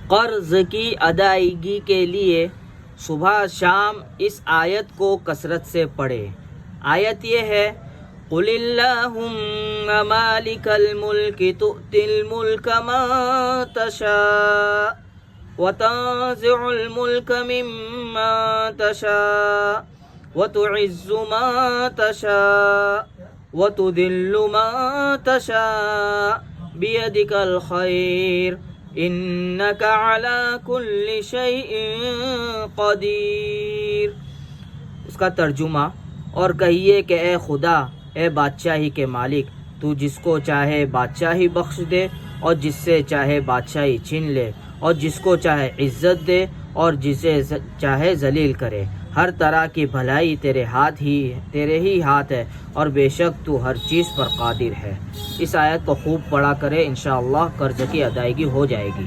قرض کی ادائیگی کے لیے صبح شام اس آیت کو کثرت سے پڑھے۔ آیت یہ ہے: قل اللہم مالک الملک تؤتی الملک من تشاء وتنزع الملک ممن تشاء وتعز من تشاء وتذل من تشاء بیدک الخیر انک علی کل شیء قدیر۔ اس کا ترجمہ: اور کہیے کہ اے خدا، اے بادشاہی کے مالک، تو جس کو چاہے بادشاہی بخش دے اور جس سے چاہے بادشاہی چھین لے، اور جس کو چاہے عزت دے اور جسے چاہے ذلیل کرے۔ ہر طرح کی بھلائی تیرے ہی ہاتھ ہے، اور بے شک تو ہر چیز پر قادر ہے۔ اس آیت کو خوب پڑھا کرے، انشاءاللہ قرض کی ادائیگی ہو جائے گی۔